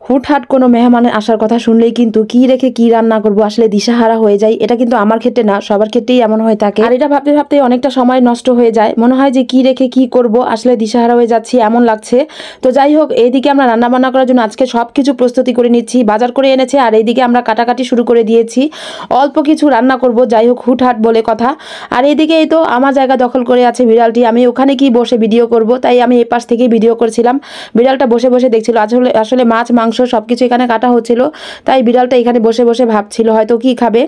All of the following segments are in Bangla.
হুটহাট কোনো মেহমান আসার কথা শুনলেই কিন্তু কি রেখে কি রান্না করব আসলে দিশাহারা হয়ে যায়। এটা কিন্তু আমার ক্ষেত্রে না, সবার ক্ষেত্রেই এমন হয়ে থাকে। আর এটা ভাবতে ভাবতে অনেকটা সময় নষ্ট হয়ে যায়, মনে হয় যে কি রেখে কি করব, আসলে দিশাহারা হয়ে যাচ্ছি এমন লাগছে। তো যাই হোক, এইদিকে আমরা রান্না বান্না করার জন্য আজকে সব কিছু প্রস্তুতি করে নিচ্ছি, বাজার করে এনেছে। আর এইদিকে আমরা কাটাকাটি শুরু করে দিয়েছি, অল্প কিছু রান্না করব, যাই হোক হুটহাট বলে কথা। আর এইদিকে এই তো আমার জায়গা দখল করে আছে বিড়ালটি, আমি ওখানে কি বসে ভিডিও করব, তাই আমি এই পাশ থেকেই ভিডিও করছিলাম। বিড়ালটা বসে বসে দেখছিল, আসলে আসলে মাছ মাংস সবকিছু এখানে কাটা হচ্ছিল, তাই বিড়ালটা এখানে বসে বসে ভাবছিল হয়তো কি খাবে।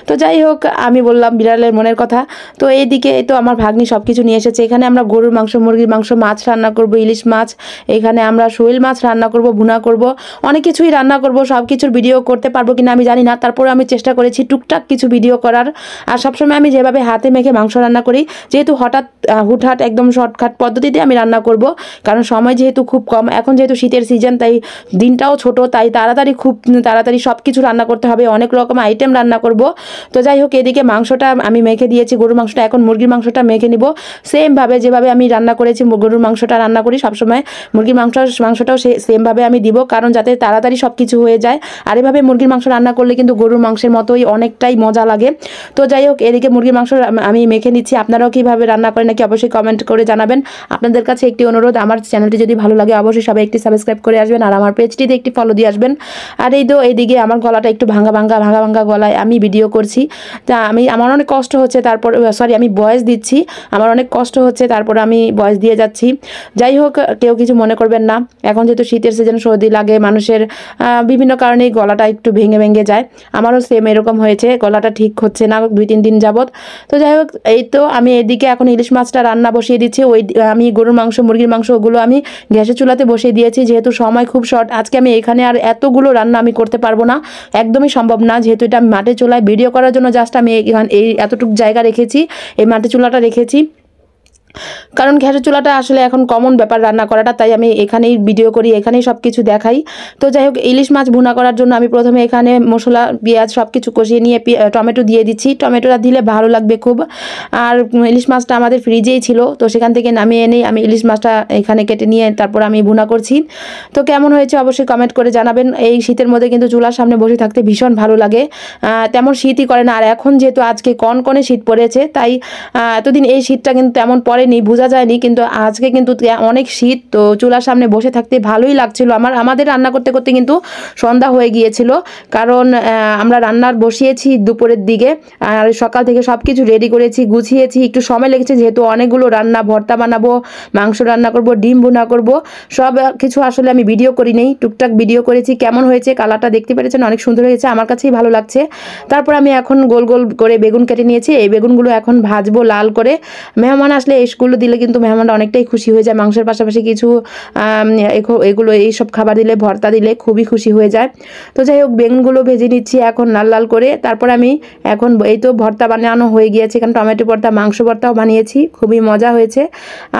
তো যাই হোক, আমি বললাম বিড়ালের মনের কথা। তো এইদিকে তো আমার ভাগ্নি সব কিছু নিয়ে এসেছে। এখানে আমরা গরুর মাংস, মুরগির মাংস, মাছ রান্না করব, ইলিশ মাছ, এখানে আমরা শোল মাছ রান্না করব, ভুনা করব, অনেক কিছুই রান্না করব। সব কিছুর ভিডিও করতে পারবো কিনা আমি জানি না, তারপরে আমি চেষ্টা করেছি টুকটাক কিছু ভিডিও করার। আর সবসময় আমি যেভাবে হাতে মেখে মাংস রান্না করি, যেহেতু হুটহাট একদম শর্টকাট পদ্ধতিতে আমি রান্না করব, কারণ সময় যেহেতু খুব কম, এখন যেহেতু শীতের সিজন, তাই দিনটাও ছোট, তাই খুব তাড়াতাড়ি সব কিছু রান্না করতে হবে, অনেক রকম আইটেম রান্না করব। তো যাই হোক, এদিকে মাংসটা আমি মেখে দিয়েছি, গরুর মাংসটা। এখন মুরগির মাংসটা মেখে নিব সেমভাবে, যেভাবে আমি রান্না করেছি গরুর মাংসটা রান্না করি সবসময়, মুরগির মাংসটাও সেমভাবে আমি দিব, কারণ যাতে তাড়াতাড়ি সব কিছু হয়ে যায়। আর এভাবে মুরগির মাংস রান্না করলে কিন্তু গরুর মাংসের মতোই অনেকটাই মজা লাগে। তো যাই হোক, এদিকে মুরগির মাংস আমি মেখে নিচ্ছি। আপনারাও কীভাবে রান্না করেন নাকি অবশ্যই কমেন্ট করে জানাবেন। আপনাদের কাছে একটি অনুরোধ, আমার চ্যানেলটি যদি ভালো লাগে অবশ্যই সবাই একটি সাবস্ক্রাইব করে আসবেন, আর আমার পেজটিতে একটি ফলো দিয়ে আসবেন। আর এইদিকে আমার গলাটা একটু ভাঙা ভাঙা গলায় আমি ভিডিও করছি, তা আমার অনেক কষ্ট হচ্ছে, তারপর আমি ভয়েস দিচ্ছি, আমার অনেক কষ্ট হচ্ছে, তারপর আমি ভয়েস দিয়ে যাচ্ছি। যাই হোক, কেউ কিছু মনে করবেন না। এখন যেহেতু শীতের সিজন, সর্দি লাগে মানুষের, বিভিন্ন কারণেই গলাটা একটু ভেঙে যায়। আমারও সেম এরকম হয়েছে, গলাটা ঠিক হচ্ছে না 2-3 দিন যাবত। তো যাই হোক, এই তো আমি এদিকে এখন ইলিশ মাছটা রান্না বসিয়ে দিচ্ছি। আমি গরুর মাংস, মুরগির মাংস ওগুলো আমি গ্যাসের চুলাতে বসিয়ে দিয়েছি, যেহেতু সময় খুব শর্ট। আজকে আমি এখানে আর এতগুলো রান্না আমি করতে পারবো না, একদমই সম্ভব না, যেহেতু এটা আমি মাটির চুলায় ভিডিও করার জন্য জাস্ট আমি এই এতটুকু জায়গা রেখেছি, এই মাটির চুলাটা রেখেছি, কারণ গ্যাসের চুলাটা আসলে এখন কমন ব্যাপার রান্না করাটা, তাই আমি এখানেই ভিডিও করি, এখানেই সব কিছু দেখাই। তো যাই হোক, ইলিশ মাছ ভুনা করার জন্য আমি প্রথমে এখানে মশলা, পেঁয়াজ সব কিছু কষিয়ে নিয়ে টমেটো দিয়ে দিচ্ছি। টমেটোটা দিলে ভালো লাগবে খুব। আর ইলিশ মাছটা আমাদের ফ্রিজেই ছিল, তো সেখান থেকে নামিয়ে এনেই আমি ইলিশ মাছটা এখানে কেটে নিয়ে তারপর আমি ভুনা করছি। তো কেমন হয়েছে অবশ্যই কমেন্ট করে জানাবেন। এই শীতের মধ্যে কিন্তু চুলার সামনে বসে থাকতে ভীষণ ভালো লাগে, তেমন শীতই করে না। আর এখন যেহেতু আজকে কনকনে শীত পড়েছে, তাই এতদিন এই শীতটা কিন্তু তেমন পড়েনি, বোঝা যায়নি, কিন্তু আজকে কিন্তু অনেক শীত। তো চুলার সামনে বসে থাকতে ভালোই লাগছিল। আমাদের রান্না করতে করতে কিন্তু সন্ধ্যা হয়ে গিয়েছিল, কারণ আমরা রান্নার বসিয়েছি দুপুরের দিকে, আর সকাল থেকে সব কিছু রেডি করেছি, গুছিয়েছি, একটু সময় লেগেছে, যেহেতু অনেকগুলো রান্না, ভর্তা বানাবো, মাংস রান্না করব, ডিম ভুনা করব, সব কিছু আসলে আমি ভিডিও করি নেই, টুকটাক ভিডিও করেছি। কেমন হয়েছে, কালারটা দেখতে পেরেছেন, অনেক সুন্দর হয়েছে, আমার কাছেই ভালো লাগছে। তারপর আমি এখন গোল গোল করে বেগুন কেটে নিয়েছি, এই বেগুনগুলো এখন ভাজবো লাল করে। মেহমান আসলে এইগুলো দিলে কিন্তু মেহমানরা অনেকটাই খুশি হয়ে যায়, মাংসের পাশাপাশি কিছু এগুলো এইসব খাবার দিলে, ভর্তা দিলে খুবই খুশি হয়ে যায়। তো যাই হোক, বেগুনগুলো ভেজে নিচ্ছি এখন লাল লাল করে। তারপর আমি এখন এই তো ভর্তা বানানো হয়ে গিয়েছে, এখানে টমেটো ভর্তা, মাংস ভর্তাও বানিয়েছি, খুবই মজা হয়েছে।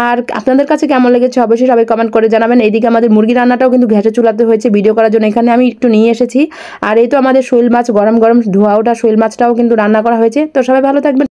আর আপনাদের কাছে কেমন লেগেছে অবশ্যই সবাই কমেন্ট করে জানাবেন। এইদিকে আমাদের মুরগি রান্নাটাও কিন্তু গ্যাসে চুলাতে হয়েছে ভিডিও করার জন্য, এখানে আমি একটু নিয়ে এসেছি। আর এই তো আমাদের শোল মাছ, গরম গরম ধোয়া ওঠা শোল মাছটাও কিন্তু রান্না করা হয়েছে। তো সবাই ভালো থাকবেন।